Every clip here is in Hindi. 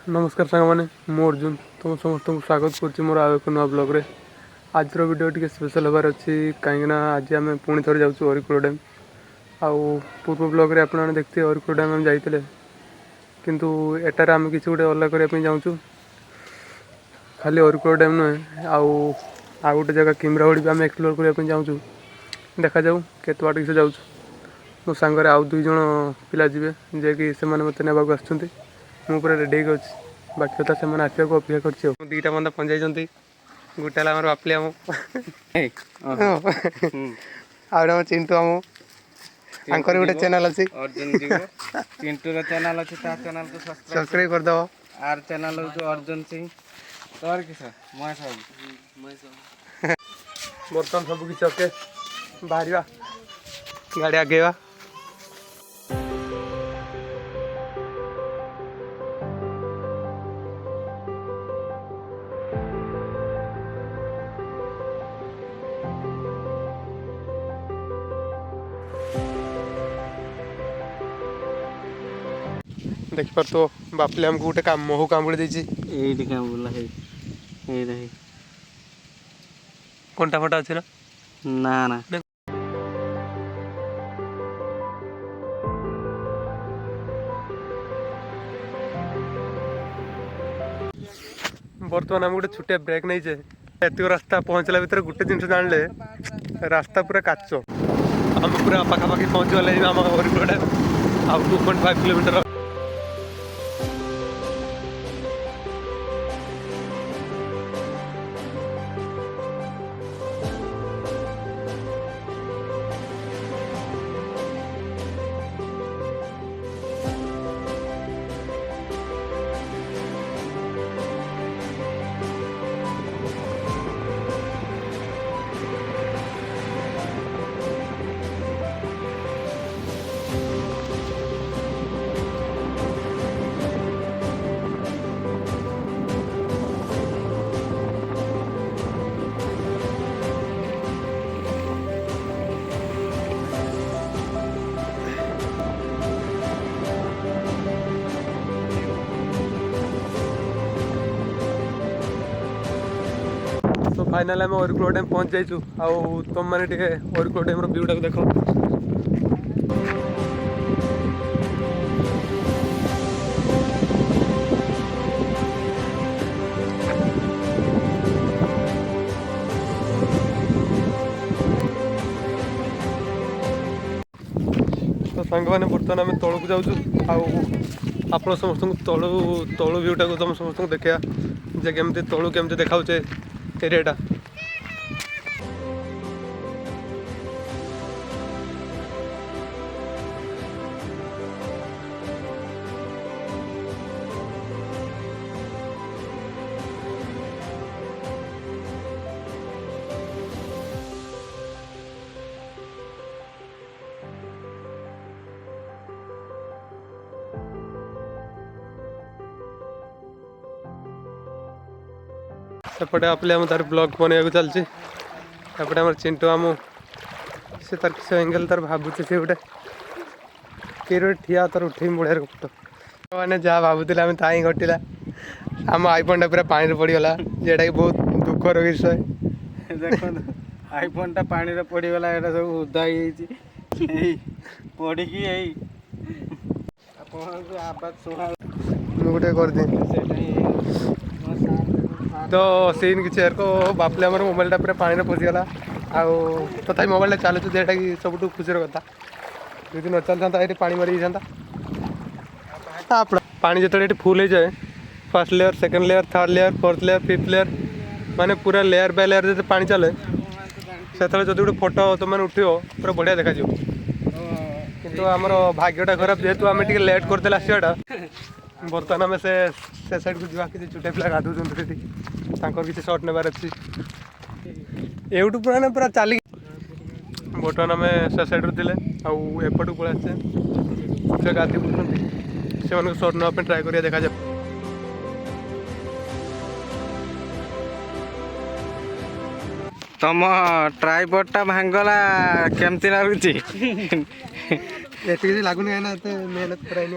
नमस्कार सांग मैंने मु अर्जुन तुम समस्त को स्वागत कर मोर आउ एक नुआ ब्लॉग रे आज वीडियो टी स्पेशल होबार अच्छी कहीं आज आम पुणी थे जाऊँ हरिकुल डैम आउ पूर्व ब्लॉग रे आपने देखते हरिकुल डैम आम जाते किंतु एटार आम किसी गोटे अलग करने जाऊँ खाली हरिकुल डैम नुहे आउ गोटे जगह किमरावड़ी भी आम एक्सप्लोर करने जाऊँ देखा जाऊ केत बाट किसी जाऊँ मो सांगे आउ दुई जन पिला जी जे कि से मत नेबाक आसुँच मु पूरा रेडी होगी बाकी कथा से आसवाक अपेक्षा कर दीटा बंदा पंचाई गोटे आम बापली आम आम चिंटू आम आंकर गोटे चैनल अच्छी चिंटू चैनल अच्छी चैनल को सब्सक्राइब करदेव आर चैनल अर्जुन सिंह तोर किस बर्तमान सब किसी ओके बाहर गाड़ी आगेवा देखिपार तो बापले आमको गोटे काम महू कामुड़ी देती कंटा फटा अच्छे ना ना बर्तमान आम गोटे छुट्टिया ब्रेक नहीं जाए एत रास्ता पहुँचला भर गोटे जिन जान रास्ता पूरा काच आम पूरा पाखापाखि पहुँच गले आम हरिपुर डैम आउ 2.5 किलोमीटर तो फाइनाल आम हरिकुल डैम पहुँच जाइछु आउ तुम मैंने टे हरिकुल डैम व्यूटा देख तो सांग मैंने बर्तमान आम तौक जाऊँ आप समस्त तलु व्यूटा को तुम समस्त देखा जे केमती तलु केमती देखा एरियाटा सेपटे आपले तार ब्लॉग बनवाक चलती एपटे आम चिंटू आम से तार किस एंगल तार भावुचे से गोटे किए ठिया तार उठे बढ़िया फोटो मैंने जहाँ भावुले आम ता ही घटला आम आईफोन पूरा पानी पड़गला जेटा कि बहुत दुखर विषय देख आईफोन टा पानी पड़गला ये सब उदा पड़ी आवाज शुणा गोटे कर तो सीन कि को बापले आम मोबाइलटा पूरा पानी में पशिगला आउ तथा मोबाइल चलुचे जेटा कि सब खुशी कथा यदि न चलता ये पानी मरी जाता पानी जो फुल हो जाए first layer second layer third layer fourth layer fifth layer माने पूरा लेयर बाय लेयर जो पानी चले से जो गोटे फोटो तुम मैंने उठो पूरा बढ़िया देखा किंतु आमर भाग्यटा खराब जेहेतु आम टे लेट करदे आसवाटा बर्तमान आम से साइड को जा कि चुटे पिला गाधुन किसी सर्ट नेबार अच्छी एवटू पूरा पूरा चली बर्तमान आम से साइड थे आउट को पलि गाधी बुझुं से सर्ट नाप ट्राए कर देखा जाए तुम ट्राइपॉडटा भांगला केमती लगुच लगुनि मेहनत कराइनि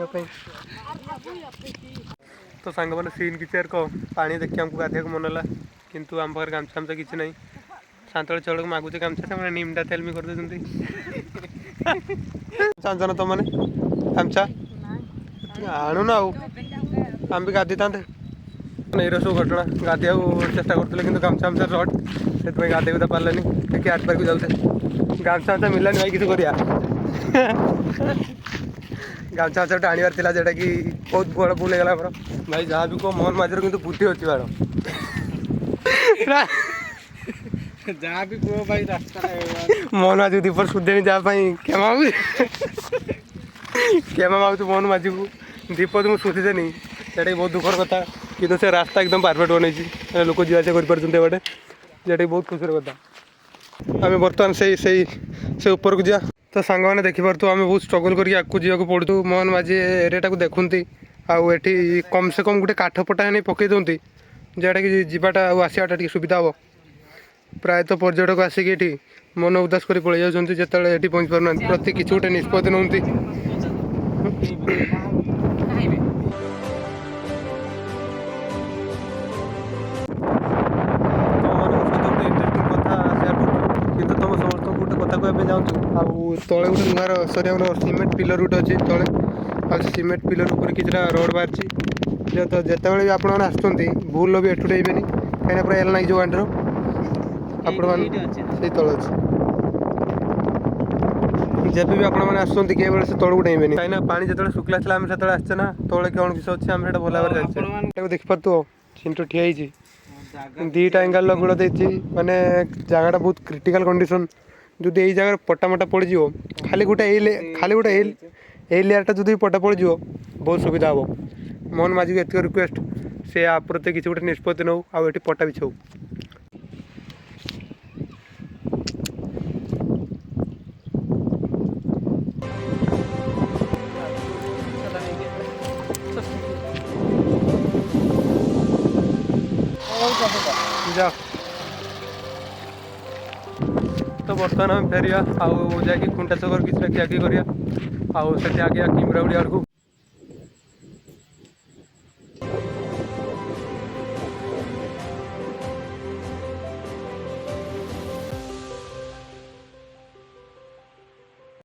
तो सांग मैंने सीन किसी को पानी देखिए आमको गाधिया मन है किंतु आम पाखे गामछा आमचा किसी ना सातवें चौड़ को मागुचे गामछा से निमटा तेल भी कर दे चाहछ ना तुम मैंने गामछा आणु ना आम भी गाधी था नहीं सब घटना गाधिया चेष्टा करते कि गामछा आमचा सर्ट से गाधे तो पारे कि आठ पार्क जाते गामछा आमचा मिललानी भाई किसी करिया गामछा आमचा आनबार था जोटा कि बहुत बड़ भूल होगा आम भाई जहाँ भी कह मोहन माझर कि बुद्धि अच्छी बाड़ जहाँ भी कहो भाई रास्ता मोहन माझी दीपर सुधेनी जहाँ क्षमा क्षमा मागु मोहन माझी को दीप तो मुझे सुधीदेनी से बहुत दुखर कथा कि से रास्ता एकदम परफेक्ट बनई लोक जावास करते जोटा बहुत खुशी कथा आम बर्तमान से ऊपर को जा तो सांग मैंने देखिपु आम बहुत स्ट्रगल करके पड़ू मोहन माझी एरिया को देखुंती आठी कम से कम गोटे काठ पटा नहीं पकई दूसरी जोटा कि जावाटा आसवाटा टी सुविधा हम प्रायतः पर्यटक आसिक ये मन उदास कर पलि जाती जिते ये पहुँच पार ना प्रति किसी गोटे निष्पत्ति नौती କିନ୍ତୁ ତୁମ ସମସ୍ତଙ୍କୁ ଗୋଟେ କଥା କହିବା ପାଇଁ ଚାହୁଁଛୁ ଆଉ ତଳେ ଗୋଟେ ନୂଆର ସରି ଆମର ସିମେଣ୍ଟ ପିଲର ଗୋଟେ ଅଛି ତଳେ ଆଉ ସେ ସିମେଣ୍ଟ ପିଲର ଉପରେ କିଛିଟା ରୋଡ଼ ବାହାରିଛି ଯେତେବେଳେ ବି ଆପଣମାନେ ଆସୁଛନ୍ତି ଭୁଲ ବି ଏଠୁ ଡେଇବେନି କାହିଁକିନା ପୁରା ଏଲ୍ ଲାଗିଯିବ ଗାଣ୍ଡିର ଆପଣମାନେ ସେଇ ତଳେ ଅଛି ଯେବେ ବି ଆପଣମାନେ ଆସୁଛନ୍ତି କେବଳ ସେ ତଳକୁ ଡେଇବେନି କାହିଁକିନା ପାଣି ଯେତେବେଳେ ଶୁଖିଲା ଥିଲା ଆମେ ସେତେବେଳେ ଆସିଛେ ନା ତଳେ କ'ଣ କିସ ଅଛି ଆମେ ସେଇଟା ଭଲ ଭାବରେ ଜାଣିଛେ ଏଟାକୁ ଦେଖିପାରୁଥିବ ଚିଣ୍ଟୁ ଠିଆ ହେଇଛି दुईटा एंगल गुड़ देती माने जगह बहुत क्रिटिकल कंडीशन जो यही जगह पटामटा पड़ज खाली गोटे यही लेयरटा जो पटा पड़ज बहुत सुविधा हम मोहन माझी को एतिक रिक्वेस्ट से आप प्रति किसी गोटे निष्पत्ति नौ आउ पटा बिछाऊ जाओ तो बर्तमान आम फेरिया आउ जाकि खुंटा छकर किसी खियाखी करिया आउ से आगे किमराउड़ी आड़ को